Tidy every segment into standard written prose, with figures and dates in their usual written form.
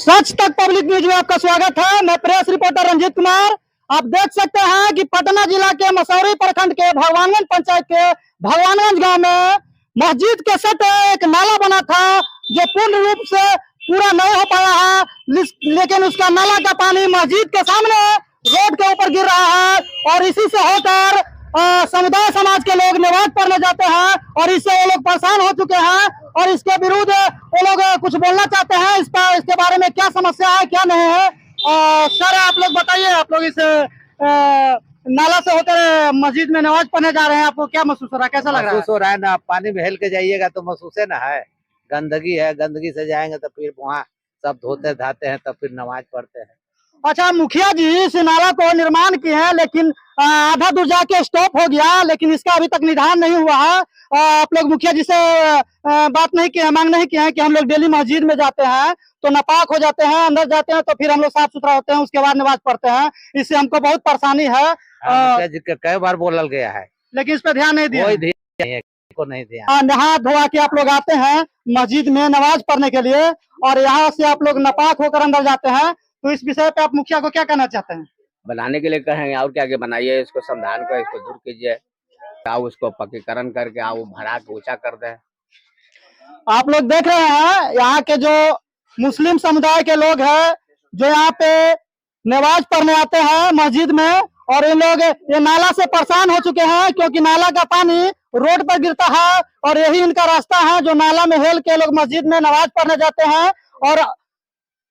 सच तक public news में आपका स्वागत है। मैं प्रेस रिपोर्टर रंजीत कुमार। आप देख सकते हैं कि पटना जिला के मसौरी प्रखंड के भगवानगंज पंचायत के भगवानगंज गांव में मस्जिद के सट एक नाला बना था जो पूर्ण रूप से पूरा नहीं हो पाया है, लेकिन उसका नाला का पानी मस्जिद के सामने रोड के ऊपर गिर रहा है और इसी से होकर समुदाय समाज के लोग नमाज पढ़ने जाते हैं और इससे वो लोग परेशान हो चुके हैं और इसके विरुद्ध वो लोग कुछ बोलना चाहते हैं। इसके बारे में क्या समस्या है क्या नहीं है। सर आप लोग बताइए, आप लोग इस नाला से होकर मस्जिद में नमाज पढ़ने जा रहे हैं, आपको क्या महसूस हो रहा है, कैसा लग रहा है? महसूस हो रहा है ना, पानी में हिल के जाइएगा तो महसूस है ना, है गंदगी है, गंदगी से जाएंगे तो फिर वहाँ सब धोते धाते हैं, तब फिर नमाज पढ़ते हैं। अच्छा, मुखिया जी इस नाला को निर्माण किए हैं लेकिन आधा दूर जाके स्टॉप हो गया, लेकिन इसका अभी तक निदान नहीं हुआ है। आप लोग मुखिया जी से बात नहीं किए, मांग नहीं किए हैं कि हम लोग डेली मस्जिद में जाते हैं तो नापाक हो जाते हैं, अंदर जाते हैं तो फिर हम लोग साफ सुथरा होते हैं, उसके बाद नमाज पढ़ते हैं, इससे हमको बहुत परेशानी है। मुखिया जी के कई बार बोलल गया है लेकिन इस पर ध्यान नहीं दिया, कोई ध्यान को नहीं दिया। नहा धोवा के आप लोग आते हैं मस्जिद में नमाज पढ़ने के लिए और यहाँ से आप लोग नापाक होकर अंदर जाते हैं, तो इस विषय पे आप मुखिया को क्या कहना चाहते हैं? बनाने के लिए कहेंगे और क्या आगे बनाइए, इसको समाधान कर, इसको दूर कीजिए, आओ उसको पक्कीकरण करके आओ भरा के ऊंचा कर दे। आप लोग देख रहे हैं यहाँ के जो मुस्लिम समुदाय के लोग हैं जो यहाँ पे नमाज पढ़ने आते हैं मस्जिद में, और इन लोग ये नाला से परेशान हो चुके हैं क्योंकि नाला का पानी रोड पर गिरता है और यही इनका रास्ता है जो नाला में हेल के लोग मस्जिद में नमाज पढ़ने जाते हैं और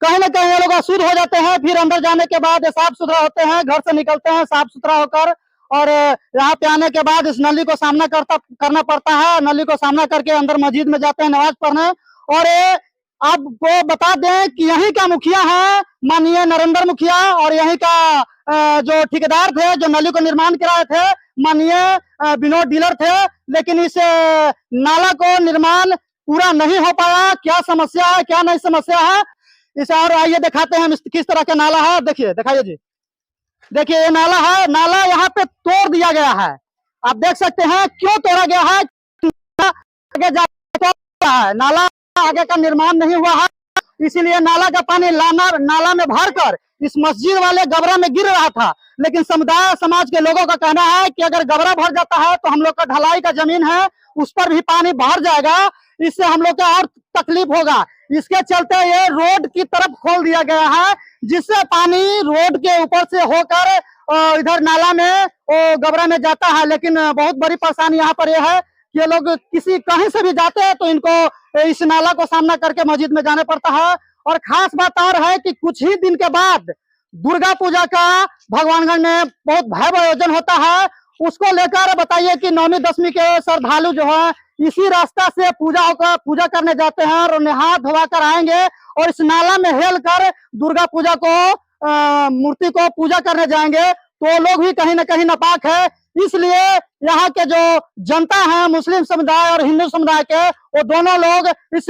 कहीं ना कहीं ये लोग अशुद्ध हो जाते हैं। फिर अंदर जाने के बाद साफ सुथरा होते हैं, घर से निकलते हैं साफ सुथरा होकर और यहाँ पे आने के बाद इस नली को सामना करना पड़ता है। नली को सामना करके अंदर मस्जिद में जाते हैं नमाज पढ़ने। और आपको बता दें कि यहीं का मुखिया है माननीय नरेंद्र मुखिया और यहीं का जो ठेकेदार थे जो नली को निर्माण कराए थे माननीय विनोद डीलर थे, लेकिन इस नाला को निर्माण पूरा नहीं हो पाया। क्या समस्या है क्या नहीं समस्या है इसे और आइए दिखाते हैं किस तरह का नाला है। देखिए, दिखाइए जी, देखिए ये नाला है, नाला यहाँ पे तोड़ दिया गया है। आप देख सकते हैं क्यों तोड़ा गया है, आगे जाकर है नाला आगे का निर्माण नहीं हुआ है, इसीलिए नाला का पानी नाला में भरकर इस मस्जिद वाले गबरा में गिर रहा था। लेकिन समुदाय समाज के लोगों का कहना है कि अगर गबरा भर जाता है तो हम लोग का ढलाई का जमीन है उस पर भी पानी भर जाएगा, इससे हम लोग का और तकलीफ होगा। इसके चलते ये रोड की तरफ खोल दिया गया है जिससे पानी रोड के ऊपर से होकर इधर नाला में गबरा में जाता है। लेकिन बहुत बड़ी परेशानी यहाँ पर यह है कि ये लोग किसी कहीं से भी जाते हैं तो इनको इस नाला को सामना करके मस्जिद में जाना पड़ता है। और खास बात और है कि कुछ ही दिन के बाद दुर्गा पूजा का भगवानगंज में बहुत भव्य आयोजन होता है, उसको लेकर बताइए कि 9वीं 10वीं के श्रद्धालु जो है इसी रास्ता से पूजा करने जाते हैं और नहा धोवा कर आएंगे और इस नाला में हेल कर दुर्गा पूजा को मूर्ति को पूजा करने जाएंगे, तो लोग भी कहीं ना कहीं नापाक है। इसलिए यहाँ के जो जनता है मुस्लिम समुदाय और हिंदू समुदाय के, वो दोनों लोग इस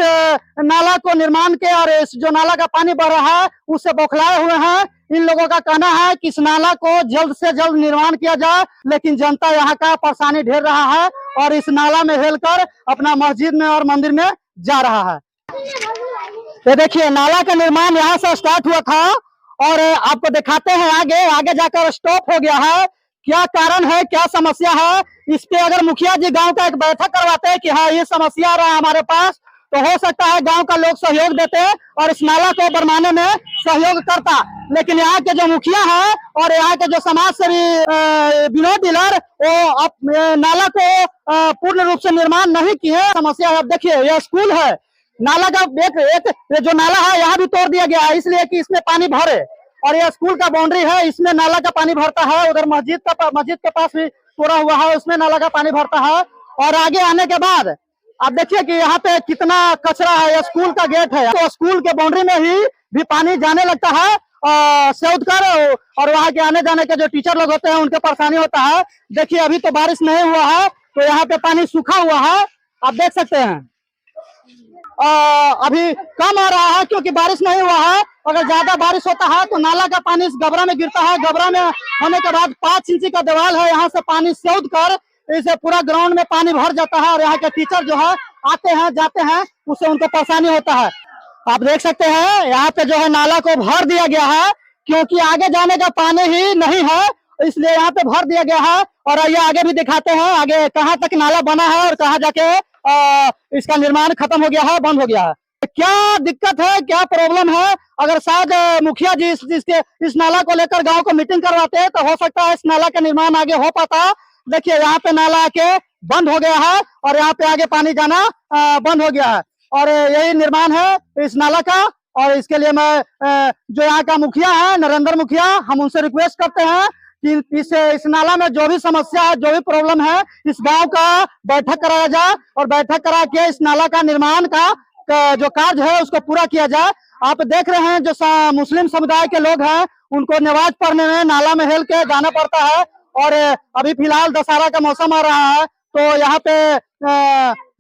नाला को निर्माण के और इस जो नाला का पानी बह रहा है उससे बौखलाए हुए हैं। इन लोगों का कहना है कि इस नाला को जल्द से जल्द निर्माण किया जाए, लेकिन जनता यहाँ का परेशानी ढेर रहा है और इस नाला में हेलकर अपना मस्जिद में और मंदिर में जा रहा है। ये देखिए नाला का निर्माण यहाँ से स्टार्ट हुआ था और आपको दिखाते हैं आगे जाकर स्टॉप हो गया है। क्या कारण है क्या समस्या है, इस पे अगर मुखिया जी गांव का एक बैठक करवाते हैं कि हाँ ये समस्या आ रहा है हमारे पास, तो हो सकता है गांव का लोग सहयोग देते और इस नाला को बनवाने में सहयोग करता। लेकिन यहाँ के जो मुखिया है और यहाँ के जो समाज सेवी विनोद डीलर वो नाला को पूर्ण रूप से निर्माण नहीं किए। समस्या है, अब देखिए यह स्कूल है, नाला का एक जो नाला है यहाँ भी तोड़ दिया गया है इसलिए कि इसमें पानी भरे, और यह स्कूल का बाउंड्री है इसमें नाला का पानी भरता है। उधर मस्जिद के पास भी तोड़ा हुआ है उसमें नाला का पानी भरता है। और आगे आने के बाद आप देखिए कि यहाँ पे कितना कचरा है, यह स्कूल का गेट है तो स्कूल के बाउंड्री में ही भी पानी जाने लगता है सेउद कर, और वहाँ के आने जाने के जो टीचर लोग होते हैं उनके परेशानी होता है। देखिए अभी तो बारिश नहीं हुआ है तो यहाँ पे पानी सूखा हुआ है, आप देख सकते हैं अभी कम आ रहा है क्योंकि बारिश नहीं हुआ है। अगर ज्यादा बारिश होता है तो नाला का पानी इस गबरा में गिरता है, गबरा में होने के बाद 5 इंची का दीवार है, यहाँ से पानी सेउद कर इसे पूरा ग्राउंड में पानी भर जाता है और यहाँ के टीचर जो है आते हैं जाते हैं उससे उनको परेशानी होता है। आप देख सकते हैं यहाँ पे जो है नाला को भर दिया गया है, क्योंकि आगे जाने का पानी ही नहीं है, इसलिए यहाँ पे भर दिया गया है। और ये आगे भी दिखाते हैं आगे कहाँ तक नाला बना है और कहाँ जाके इसका निर्माण खत्म हो गया है, बंद हो गया है। क्या दिक्कत है, क्या प्रॉब्लम है? अगर शायद मुखिया जी इस नाला को लेकर गांव को मीटिंग करवाते हैं तो हो सकता है इस नाला का निर्माण आगे हो पाता। देखिए यहाँ पे नाला आके बंद हो गया है और यहाँ पे आगे पानी जाना बंद हो गया है, और यही निर्माण है इस नाला का। और इसके लिए मैं जो यहाँ का मुखिया है, नरेंद्र मुखिया, हम उनसे रिक्वेस्ट करते हैं कि इस नाला में जो भी समस्या है, जो भी प्रॉब्लम है, इस गांव का बैठक कराया जाए और बैठक करा के इस नाला का निर्माण का जो कार्य है उसको पूरा किया जाए। आप देख रहे हैं जो मुस्लिम समुदाय के लोग हैं उनको नमाज पढ़ने में नाला में हेल के जाना पड़ता है, और अभी फिलहाल दशहरा का मौसम आ रहा है तो यहाँ पे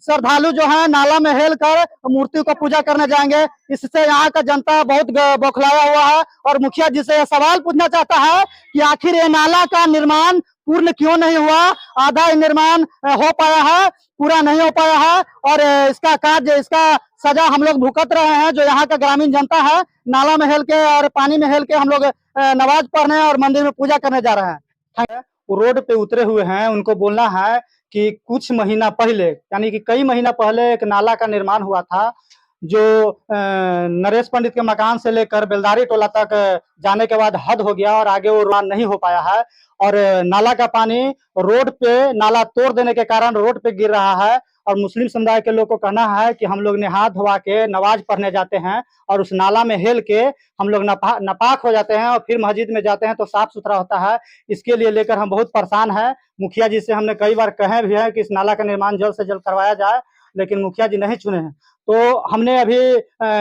श्रद्धालु जो है नाला में हेल कर मूर्ति को पूजा करने जाएंगे। इससे यहाँ का जनता बहुत बौखलाया हुआ है और मुखिया जी से यह सवाल पूछना चाहता है कि आखिर ये नाला का निर्माण पूर्ण क्यों नहीं हुआ? आधा निर्माण हो पाया है, पूरा नहीं हो पाया है, और इसका कार्य, इसका सजा हम लोग भुगत रहे हैं। जो यहाँ का ग्रामीण जनता है, नाला में हेल के और पानी में हेल के हम लोग नमाज पढ़ने और मंदिर में पूजा करने जा रहे हैं। वो रोड पे उतरे हुए हैं, उनको बोलना है कि कुछ महीना पहले, यानी कि कई महीना पहले एक नाला का निर्माण हुआ था जो नरेश पंडित के मकान से लेकर बेलदारी टोला तक जाने के बाद हद हो गया और आगे वो निर्माण नहीं हो पाया है। और नाला का पानी रोड पे, नाला तोड़ देने के कारण रोड पे गिर रहा है। और मुस्लिम समुदाय के लोग को कहना है कि हम लोग नहा धोवा के नमाज पढ़ने जाते हैं और उस नाला में हेल के हम लोग नापाक हो जाते हैं और फिर मस्जिद में जाते हैं तो साफ सुथरा होता है। इसके लिए लेकर हम बहुत परेशान हैं। मुखिया जी से हमने कई बार कहे भी है कि इस नाला का निर्माण जल्द से जल्द करवाया जाए, लेकिन मुखिया जी नहीं चुने हैं। तो हमने अभी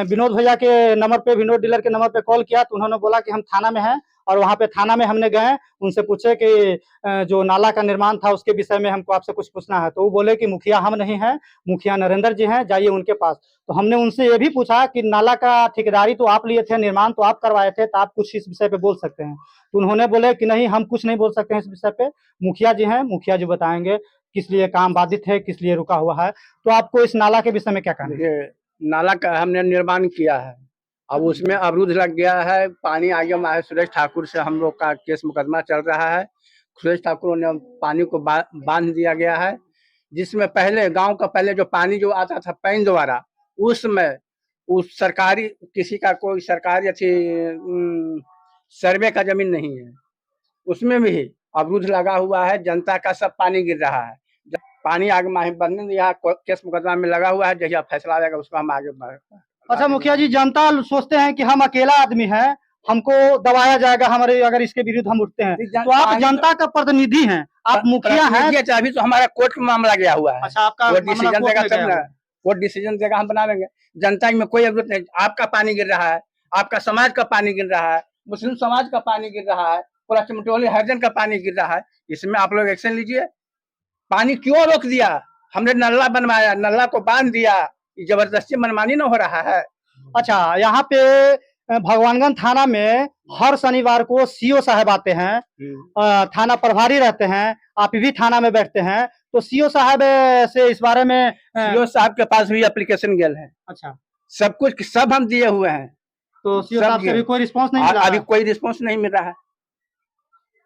विनोद भैया के नंबर पे, विनोद डीलर के नंबर पे कॉल किया तो उन्होंने बोला कि हम थाना में हैं, और वहाँ पे थाना में हमने गए, उनसे पूछे कि जो नाला का निर्माण था उसके विषय में हमको आपसे कुछ पूछना है। तो वो बोले कि मुखिया हम नहीं हैं, मुखिया नरेंद्र जी हैं, जाइए उनके पास। तो हमने उनसे ये भी पूछा कि नाला का ठेकेदारी तो आप लिए थे, निर्माण तो आप करवाए थे, तो आप कुछ इस विषय पे बोल सकते हैं? तो उन्होंने बोले कि नहीं, हम कुछ नहीं बोल सकते हैं इस विषय पे, मुखिया जी हैं, मुखिया जी बताएंगे किस लिए काम बाधित है, किस लिए रुका हुआ है। तो आपको इस नाला के विषय में क्या कहना है? नाला का हमने निर्माण किया है, अब उसमें अवरुद्ध लग गया है, पानी आगे में है। सुरेश ठाकुर से हम लोग का केस मुकदमा चल रहा है। सुरेश ठाकुर ने पानी को बांध दिया गया है, जिसमें पहले गांव का पहले जो पानी जो आता था पैन द्वारा, उसमें उस सरकारी, किसी का कोई सरकारी अच्छी सर्वे का जमीन नहीं है, उसमें भी अवरुद्ध लगा हुआ है। जनता का सब पानी गिर रहा है। जब पानी आगे माही बनने दिया, केस मुकदमा में लगा हुआ है, जैसा फैसला आएगा उसको हम आगे बढ़। अच्छा मुखिया जी, जनता सोचते हैं कि हम अकेला आदमी हैं, हमको दबाया जाएगा हमारे, अगर इसके विरुद्ध हम उठते हैं। तो आप जनता का प्रतिनिधि हैं, आप मुखिया हैं। अभी तो हमारा कोर्ट में मामला गया हुआ है। अच्छा, आपका डिसीजन देगा तब ना, कोर्ट डिसीजन देगा, हम बना लेंगे। जनता में कोई जरूरत नहीं। आपका पानी गिर रहा है, आपका समाज का पानी गिर रहा है, मुस्लिम समाज का पानी गिर रहा है, पूरा चमटोली हरिजन का पानी गिर रहा है। इसमें आप लोग एक्शन लीजिए। पानी क्यों रोक दिया? हमने नल्ला बनवाया, नल्ला को बांध दिया, जबरदस्ती मनमानी न हो रहा है। अच्छा, यहाँ पे भगवानगंज थाना में हर शनिवार को सीओ साहब आते हैं, थाना प्रभारी रहते हैं, आप भी थाना में बैठते हैं, तो सीओ साहब से इस बारे में सीओ साहब के पास भी एप्लीकेशन गेल है। अच्छा, सब कुछ सब हम दिए हुए हैं, तो सीओ साहब से भी कोई रिस्पांस नहीं मिला? अभी कोई रिस्पांस नहीं मिल रहा है।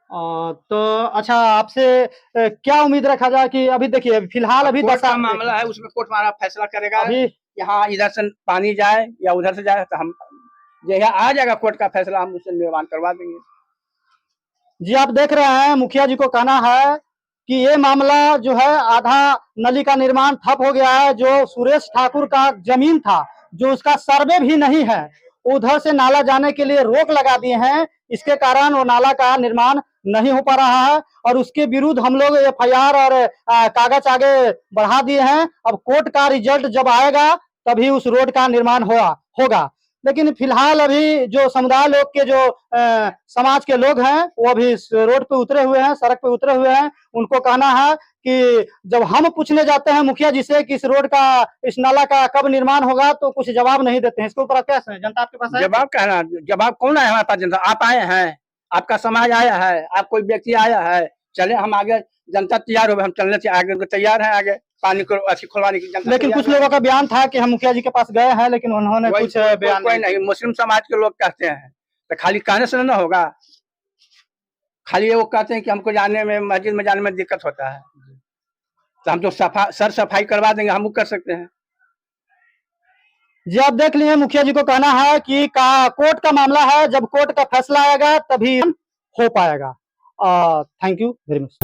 तो अच्छा, आपसे क्या उम्मीद रखा जाए कि अभी देखिए फिलहाल अभी कोर्ट का मामला है, उसमें कोर्ट हमारा फैसला करेगा। अभी यहाँ इधर से पानी जाए या उधर से जाए, तो हम जैसा आ जाएगा कोर्ट का फैसला, हम उससे निर्माण करवा देंगे। जी, आप देख रहे हैं मुखिया जी को कहना है कि ये मामला जो है, आधा नली का निर्माण ठप हो गया है। जो सुरेश ठाकुर का जमीन था, जो उसका सर्वे भी नहीं है, उधर से नाला जाने के लिए रोक लगा दिए हैं। इसके कारण वो नाला का निर्माण नहीं हो पा रहा है और उसके विरुद्ध हम लोग एफआईआर और कागज आगे बढ़ा दिए हैं। अब कोर्ट का रिजल्ट जब आएगा तभी उस रोड का निर्माण होगा। लेकिन फिलहाल अभी जो समुदाय लोग के, जो समाज के लोग हैं, वो अभी रोड पे उतरे हुए हैं, सड़क पे उतरे हुए हैं। उनको कहना है कि जब हम पूछने जाते हैं मुखिया जी से कि इस रोड का, इस नाला का कब निर्माण होगा, तो कुछ जवाब नहीं देते हैं। इसके ऊपर क्या है? जनता आपके पास है? जवाब कहना, जवाब कौन है हमारे पास? जनता, आप आए हैं, आपका समाज आया है, आप कोई व्यक्ति आया है, चले हम आगे, जनता तैयार हो, हम चलने से आगे तैयार है। आगे पानी को अच्छी खुलवाने की जनता लेकिन तैयार कुछ लोगों का बयान था कि हम मुखिया जी के पास गए हैं, लेकिन उन्होंने कोई कुछ बयान कोई नहीं, मुस्लिम समाज के लोग कहते हैं, तो खाली कहने से ना होगा, खाली ये वो कहते हैं कि हमको जाने में, मस्जिद में जाने में दिक्कत होता है, तो हम तो सर सफाई करवा देंगे, हम वो कर सकते हैं। जी आप देख लिए, मुखिया जी को कहना है कि कोर्ट का मामला है, जब कोर्ट का फैसला आएगा तभी हो पाएगा। Thank you very much.